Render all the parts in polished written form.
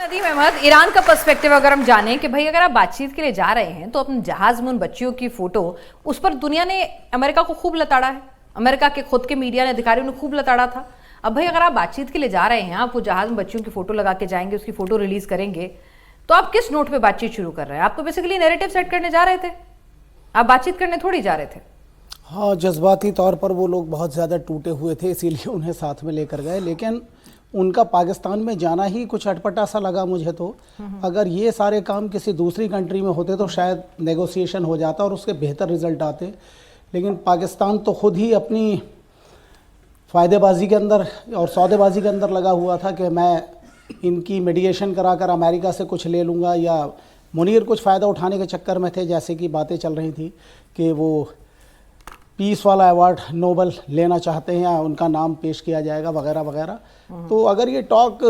Nadeem Ahmad, Iran का perspective अगर हम जानें कि भाई अगर आप बातचीत के लिए जा रहे हैं तो अपने जहाज में उन बच्चियों की फोटो, उस पर दुनिया ने अमेरिका को खूब लताड़ा है, अमेरिका के खुद के मीडिया ने, अधिकारियों ने खूब लताड़ा था। अब भाई अगर आप बातचीत के लिए जा रहे हैं, आप वो जहाज में बच्चियों की फोटो लगा के जाएंगे, उसकी फोटो रिलीज करेंगे, तो आप किस नोट पे बातचीत शुरू कर रहे हैं? आप तो बेसिकली नैरेटिव सेट करने जा रहे थे, आप बातचीत करने थोड़ी जा रहे थे। हाँ, जज्बाती तौर पर वो लोग बहुत ज़्यादा टूटे हुए थे, इसीलिए उन्हें साथ में लेकर गए। लेकिन उनका पाकिस्तान में जाना ही कुछ अटपटा सा लगा मुझे तो। अगर ये सारे काम किसी दूसरी कंट्री में होते तो शायद नेगोशिएशन हो जाता और उसके बेहतर रिजल्ट आते। लेकिन पाकिस्तान तो खुद ही अपनी फ़ायदेबाजी के अंदर और सौदेबाजी के अंदर लगा हुआ था कि मैं इनकी मीडिएशन कराकर अमेरिका से कुछ ले लूँगा, या मुनीर कुछ फ़ायदा उठाने के चक्कर में थे, जैसे कि बातें चल रही थी कि वो पीस वाला अवार्ड नोबल लेना चाहते हैं या उनका नाम पेश किया जाएगा वगैरह वगैरह। तो अगर ये टॉक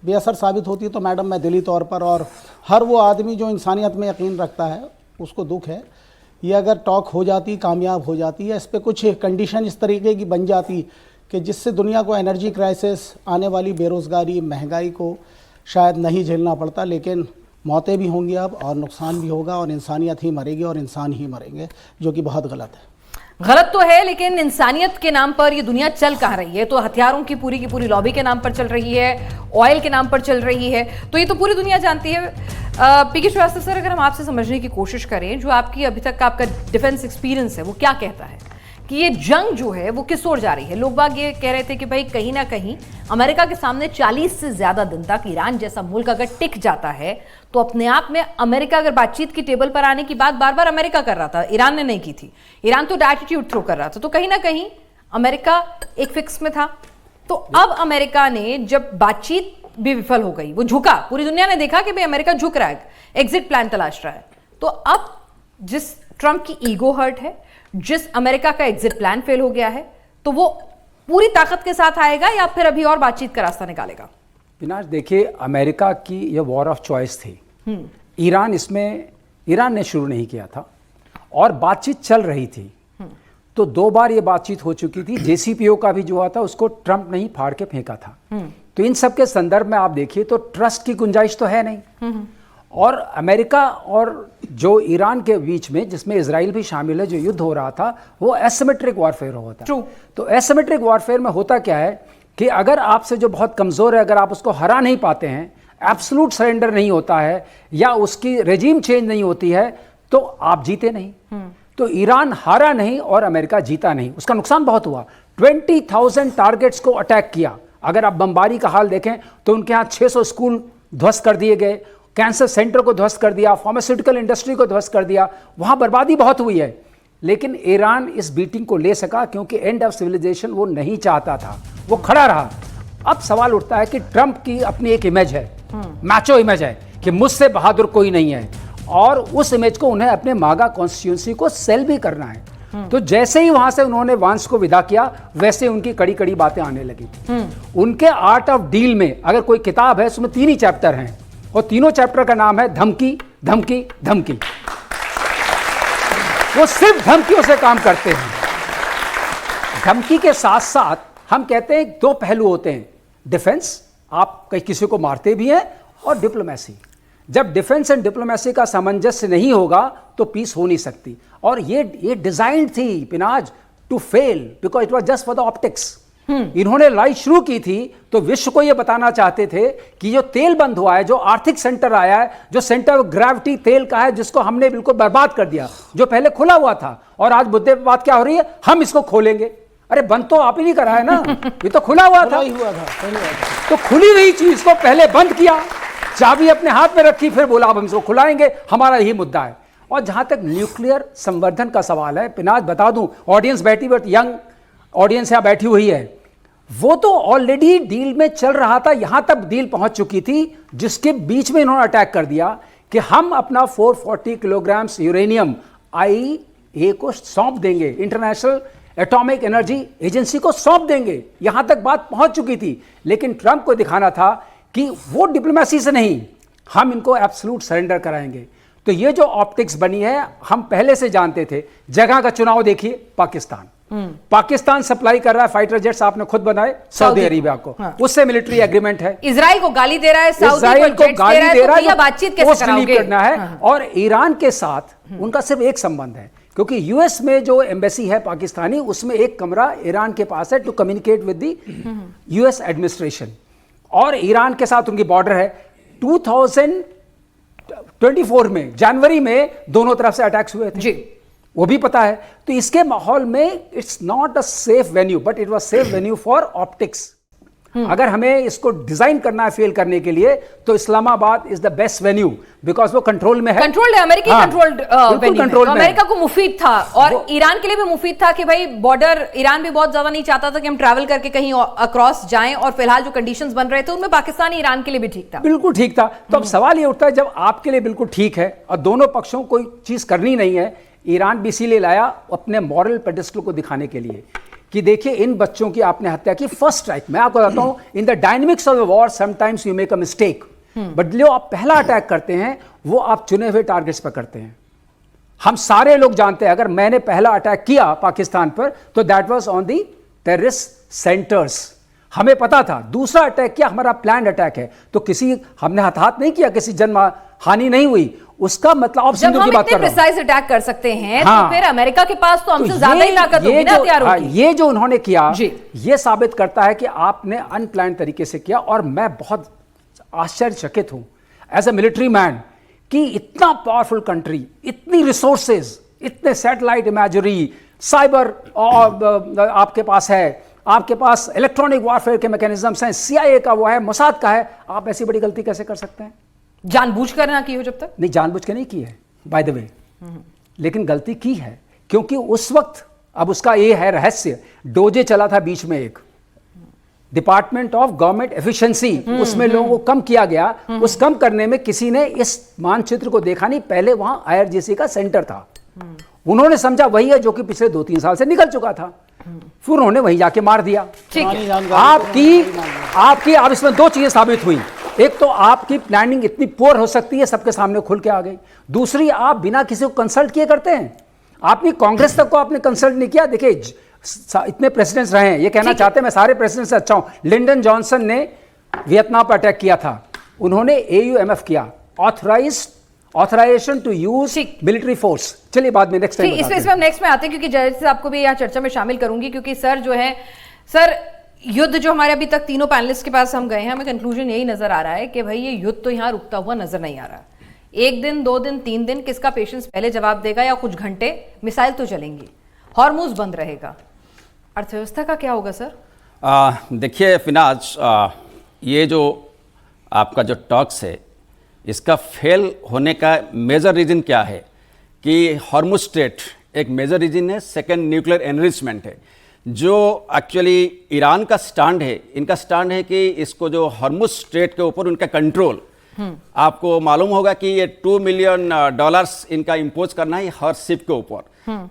बेअसर साबित होती तो मैडम, मैं दिली तौर पर और हर वो आदमी जो इंसानियत में यकीन रखता है उसको दुख है, ये अगर टॉक हो जाती, कामयाब हो जाती है, इस पर कुछ कंडीशन इस तरीके की बन जाती कि जिससे दुनिया को एनर्जी क्राइसिस, आने वाली बेरोज़गारी, महंगाई को शायद नहीं झेलना पड़ता। लेकिन मौतें भी होंगी अब और नुकसान भी होगा और इंसानियत ही मरेगी और इंसान ही मरेंगे, जो कि बहुत गलत है। गलत तो है, लेकिन इंसानियत के नाम पर ये दुनिया चल कहाँ रही है? तो हथियारों की पूरी लॉबी के नाम पर चल रही है, ऑयल के नाम पर चल रही है, तो ये तो पूरी दुनिया जानती है। पीके श्रीवास्तव सर, अगर हम आपसे समझने की कोशिश करें, जो आपकी अभी तक का आपका डिफेंस एक्सपीरियंस है, वो क्या कहता है कि ये जंग जो है वो किस ओर जा रही है? लोग बाग ये कह रहे थे कि भाई कहीं ना कहीं अमेरिका के सामने 40 से ज्यादा दिन तक ईरान जैसा मुल्क अगर टिक जाता है तो अपने आप में अमेरिका, अगर बातचीत की टेबल पर आने की बात बार बार अमेरिका कर रहा था, ईरान ने नहीं की थी। ईरान तो एटीट्यूड थ्रो कर रहा था, तो कहीं ना कहीं अमेरिका एक फिक्स में था। तो अब अमेरिका ने जब बातचीत भी विफल हो गई, वो झुका, पूरी दुनिया ने देखा कि भाई अमेरिका झुक रहा है, एग्जिट प्लान तलाश रहा है, तो अब जिस ट्रंप की ईगो हर्ट है, जिस अमेरिका का एग्जिट प्लान फेल हो गया है, तो वो पूरी ताकत के साथ आएगा या फिर अभी और बातचीत का रास्ता निकालेगा? पिनाश, देखिए, अमेरिका की ये वॉर ऑफ चॉइस थी। ईरान ने शुरू नहीं किया था और बातचीत चल रही थी। तो 2 बार ये बातचीत हो चुकी थी। जेसीपीओ का भी जो हुआ था उसको ट्रंप ने ही फाड़ के फेंका था। तो इन सब के संदर्भ में आप देखिए तो ट्रस्ट की गुंजाइश तो है नहीं। और अमेरिका और जो ईरान के बीच में, जिसमें इजराइल भी शामिल है, जो युद्ध हो रहा था, वो एसिमेट्रिक वॉरफेयर होता है। तो एसिमेट्रिक वॉरफेयर में होता क्या है कि अगर आपसे जो बहुत कमजोर है, अगर आप उसको हरा नहीं पाते हैं, एब्सोल्यूट सरेंडर नहीं होता है या उसकी रेजिम चेंज नहीं होती है, तो आप जीते नहीं। तो ईरान हारा नहीं और अमेरिका जीता नहीं, उसका नुकसान बहुत हुआ। 20,000 टारगेट्स को अटैक किया। अगर आप बमबारी का हाल देखें तो उनके यहाँ 600 स्कूल ध्वस्त कर दिए गए, कैंसर सेंटर को ध्वस्त कर दिया, फार्मास्यूटिकल इंडस्ट्री को ध्वस्त कर दिया, वहां बर्बादी बहुत हुई है। लेकिन ईरान इस बीटिंग को ले सका क्योंकि एंड ऑफ सिविलाइजेशन वो नहीं चाहता था, वो खड़ा रहा। अब सवाल उठता है कि ट्रंप की अपनी एक इमेज है, मैचो इमेज है कि मुझसे बहादुर कोई नहीं है, और उस इमेज को उन्हें अपने मागा कॉन्स्टिट्यूंसी को सेल भी करना है। तो जैसे ही वहां से उन्होंने वांस को विदा किया, वैसे उनकी कड़ी कड़ी बातें आने लगी। उनके आर्ट ऑफ डील में अगर कोई किताब है, उसमें 3 ही चैप्टर हैं और तीनों चैप्टर का नाम है धमकी, धमकी, धमकी। वो सिर्फ धमकियों से काम करते हैं। धमकी के साथ साथ हम कहते हैं 2 पहलू होते हैं, डिफेंस, आप कहीं किसी को मारते भी हैं, और डिप्लोमेसी। जब डिफेंस एंड डिप्लोमेसी का सामंजस्य नहीं होगा तो पीस हो नहीं सकती। और ये डिजाइन थी पिनाज to fail because it was just for the optics. इन्होंने लड़ाई शुरू की थी तो विश्व को यह बताना चाहते थे कि जो तेल बंद हुआ है, जो आर्थिक सेंटर आया है, जो सेंटर ऑफ ग्रेविटी तेल का है, जिसको हमने बिल्कुल बर्बाद कर दिया, जो पहले खुला हुआ था, और आज मुद्दे पर बात क्या हो रही है, हम इसको खोलेंगे। अरे बंद तो आप ही नहीं करा है ना, ये तो खुला हुआ था। तो खुली हुई चीज को पहले बंद किया, चाबी अपने हाथ में रखी, फिर बोला अब हम इसको खुलाएंगे, हमारा यही मुद्दा है। और जहां तक न्यूक्लियर संवर्धन का सवाल है, पिनाज बता दूं, ऑडियंस बैठी यंग ऑडियंस यहां बैठी हुई है, वो तो ऑलरेडी डील में चल रहा था, यहां तक डील पहुंच चुकी थी, जिसके बीच में इन्होंने अटैक कर दिया कि हम अपना 440 किलोग्राम यूरेनियम IAEA को सौंप देंगे, इंटरनेशनल एटॉमिक एनर्जी एजेंसी को सौंप देंगे। यहां तक बात पहुंच चुकी थी। लेकिन ट्रंप को दिखाना था कि वो डिप्लोमेसी से नहीं, हम इनको एब्सोल्यूट सरेंडर कराएंगे। तो ये जो ऑप्टिक्स बनी है, हम पहले से जानते थे। जगह का चुनाव देखिए, पाकिस्तान। पाकिस्तान सप्लाई कर रहा है फाइटर जेट्स, आपने खुद बनाए सऊदी अरेबिया को, उससे मिलिट्री एग्रीमेंट है। इजराइल को गाली दे रहा है, इजराइल को गाली दे रहा है, तो बातचीत कैसे कराओगे? करना है। और ईरान के साथ उनका सिर्फ एक संबंध है, क्योंकि यूएस में जो एम्बेसी है पाकिस्तानी, उसमें एक कमरा ईरान के पास है to communicate with the US administration, और ईरान के साथ उनकी बॉर्डर है। 2024 में जनवरी में दोनों तरफ से अटैक्स हुए थे जी, वो भी पता है। तो इसके माहौल में it's not a safe venue, but it was safe venue for optics. अगर हमें इसको डिजाइन करना है फेल करने के लिए, तो Islamabad is the best venue, because वो कंट्रोल में है, कंट्रोल्ड है, अमेरिकी कंट्रोल्ड वेन्यू है, तो अमेरिका को मुफीद था और ईरान के लिए भी मुफीद था कि भाई बॉर्डर, ईरान भी बहुत ज्यादा नहीं चाहता था कि हम ट्रैवल करके कहीं अक्रॉस जाएं, और फिलहाल जो कंडीशंस बन रहे थे उनमें पाकिस्तान ईरान के लिए भी ठीक था, बिल्कुल ठीक था। तो अब सवाल ये उठता है, जब आपके लिए बिल्कुल ठीक है और दोनों पक्षों को कोई चीज करनी नहीं है, ईरान भी इसीलिए लाया अपने मॉरल पेडिस्टल को दिखाने के लिए कि देखिए इन बच्चों की आपने हत्या की फर्स्ट स्ट्राइक। मैं आपको बताता हूं, in the dynamics of the war sometimes you make a mistake, but जो आप पहला अटैक करते हैं वो आप चुने हुए टारगेट्स पर करते हैं। हम सारे लोग जानते हैं, अगर मैंने पहला अटैक किया पाकिस्तान पर तो that was on the terrorist centres, हमें पता था। दूसरा अटैक किया, हमारा प्लान्ड अटैक है, तो किसी हमने हताहत नहीं किया, किसी जन हानि नहीं हुई, उसका मतलब आप जब हम इतने प्रिसाइज अटैक कर सकते हैं, तो फिर अमेरिका के पास तो हमसे ज्यादा ही ताकत होगी ना हथियारों की। ये जो उन्होंने किया ये साबित करता है कि आपने अनप्लान तरीके से किया, और मैं बहुत आश्चर्यचकित हूं एज ए मिलिट्री मैन कि इतना पावरफुल कंट्री, इतनी रिसोर्सेज, इतने सैटेलाइट इमेजरी, साइबर आपके पास है, आपके पास इलेक्ट्रॉनिक वॉरफेयर के मैकेनिज्म्स हैं, CIA का वो है, मोसाद का है, आप ऐसी बड़ी गलती कैसे कर सकते हैं? जानबूझकर ना की हो जब तक? नहीं, जानबूझ के नहीं की है बाय द वे, लेकिन गलती की है क्योंकि उस वक्त, अब उसका ये है रहस्य, डोजे चला था बीच में एक डिपार्टमेंट ऑफ गवर्नमेंट एफिशिएंसी, उसमें लोगों को कम किया गया। उस कम करने में किसी ने इस मानचित्र को देखा नहीं, पहले वहां IRGC का सेंटर था, उन्होंने समझा वही है जो कि पिछले 2-3 साल से निकल चुका था, फिर उन्होंने वहीं जाके मार दिया। आपकी अब इसमें दो चीजें साबित हुई, एक तो आपकी प्लानिंग इतनी पुअर हो सकती है, सबके सामने खुल के आ गई, दूसरी आप बिना किसी को कंसल्ट किए करते हैं। आपने कांग्रेस तक को आपने कंसल्ट नहीं किया। देखिए इतने प्रेसिडेंट्स रहे हैं, ये कहना चाहते हैं मैं सारे प्रेसिडेंट से अच्छा हूं। लिंडन जॉनसन ने वियतनाम पर अटैक किया था, उन्होंने AUMF किया, authorization to use military force. चलिए बाद में नेक्स्ट टाइम इसमें हम नेक्स्ट में आते हैं, क्योंकि जज आपको भी यहाँ चर्चा में शामिल करूंगी, क्योंकि सर जो है, सर युद्ध जो हमारे अभी तक तीनों पैनलिस्ट के पास हम गए हैं, हमें कंक्लूजन यही नजर आ रहा है कि भाई ये युद्ध तो यहाँ रुकता हुआ नजर नहीं आ रहा। 1 दिन 2 दिन 3 दिन किसका पेशेंस पहले जवाब देगा, या कुछ घंटे मिसाइल तो चलेंगी, हॉर्मुज बंद रहेगा, अर्थव्यवस्था का क्या होगा सर? देखिए फिनाज, ये जो आपका जो टॉक्स है, इसका फेल होने का मेजर रीजन क्या है कि हॉर्मुज स्ट्रेट एक मेजर रीजन है, सेकंड न्यूक्लियर एनरिचमेंट है। जो एक्चुअली ईरान का स्टैंड है, इनका स्टैंड है कि इसको जो हॉर्मुज स्ट्रेट के ऊपर उनका कंट्रोल, आपको मालूम होगा कि ये $2 मिलियन इनका इम्पोज करना है हर शिप के ऊपर।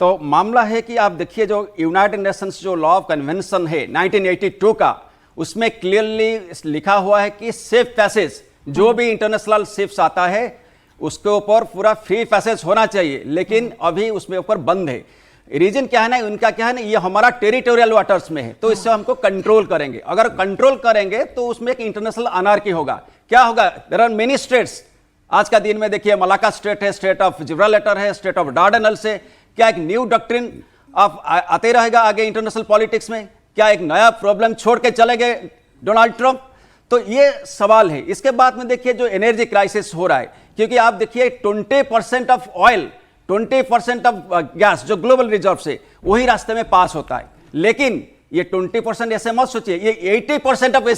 तो मामला है कि आप देखिए जो यूनाइटेड नेशंस जो लॉ ऑफ कन्वेंशन है 1982 का, उसमें क्लियरली लिखा हुआ है कि सेफ पैसेज, जो भी इंटरनेशनल शिप्स आता है उसके ऊपर पूरा फ्री पैसेज होना चाहिए, लेकिन अभी उसमें ऊपर बंद है। रीजन क्या है ना, उनका क्या है ना, ये हमारा टेरिटोरियल वाटर्स में है, तो इससे हमको कंट्रोल करेंगे। अगर कंट्रोल करेंगे तो उसमें एक इंटरनेशनल अनार्की होगा। क्या होगा? There are many states. आज का दिन में देखिए मलाका स्टेट है, स्टेट ऑफ जिब्राल्टर है, स्टेट ऑफ डार्डेनल्स है। क्या एक न्यू डॉक्ट्रिन आते रहेगा आगे इंटरनेशनल पॉलिटिक्स में? क्या एक नया प्रॉब्लम छोड़ के चले गए डोनाल्ड ट्रंप? तो ये सवाल है। इसके बाद में देखिए जो एनर्जी क्राइसिस हो रहा है, क्योंकि आप देखिए 20% ऑफ ऑयल, 20% ऑफ गैस जो ग्लोबल रिजर्व से वही रास्ते में पास होता है, लेकिन ये 20% ऐसे मत सोचिए, ये 80% ऑफ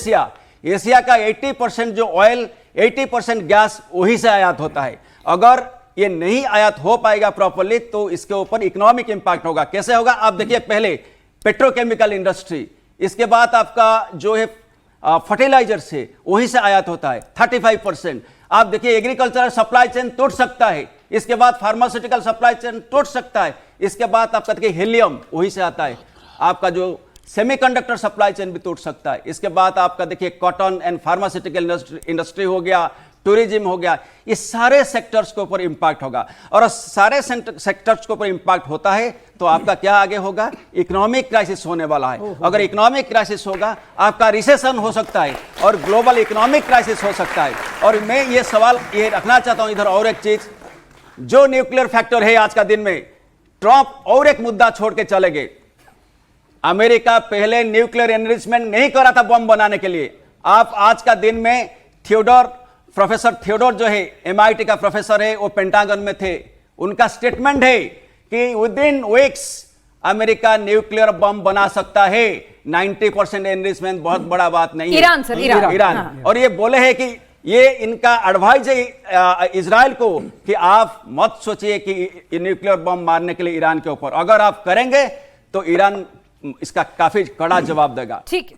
एशिया का 80% जो ऑयल, 80% गैस वही से आयात होता है। अगर ये नहीं आयात हो पाएगा प्रॉपर्ली तो इसके ऊपर इकोनॉमिक इंपैक्ट होगा। कैसे होगा? आप देखिए पहले पेट्रोकेमिकल इंडस्ट्री, इसके बाद आपका जो है फर्टिलाइजर से वही से आयात होता है 35%। आप देखिए एग्रीकल्चरल सप्लाई चेन टूट सकता है, इसके बाद फार्मास्यूटिकल सप्लाई चेन टूट सकता है, इसके बाद आपका देखिए हीलियम वही से आता है, आपका जो सेमीकंडक्टर सप्लाई चेन भी टूट सकता है, इसके बाद आपका देखिए कॉटन एंड फार्मास्यूटिकल इंडस्ट्री हो गया, टूरिज्म हो गया, ये सारे सेक्टर्स के ऊपर इंपैक्ट होगा। और सारे सेक्टर्स के ऊपर इंपैक्ट होता है तो आपका क्या आगे होगा, इकोनॉमिक क्राइसिस होने वाला है। अगर इकोनॉमिक क्राइसिस होगा, आपका रिसेशन हो सकता है और ग्लोबल इकोनॉमिक क्राइसिस हो सकता है। और मैं ये सवाल ये रखना चाहता हूं इधर, और एक चीज, जो न्यूक्लियर फैक्टर है आज का दिन में, ट्रंप और एक मुद्दा छोड़ के चले गए। अमेरिका पहले न्यूक्लियर एनरिचमेंट नहीं करा था बम बनाने के लिए। आप आज का दिन में प्रोफेसर थियोडोर जो है MIT का प्रोफेसर है, वो पेंटागन में थे, उनका स्टेटमेंट है कि with in weeks America nuclear bomb बना सकता है। 90% एनरिचमेंट बहुत बड़ा बात नहीं है। Iran sir, Iran. हाँ। और ये बोले हैं कि ये इनका एडवाइस है इजराइल को कि आप मत सोचिए कि न्यूक्लियर बम मारने के लिए ईरान के ऊपर, अगर आप करेंगे तो ईरान इसका काफी कड़ा जवाब देगा। ठीक है।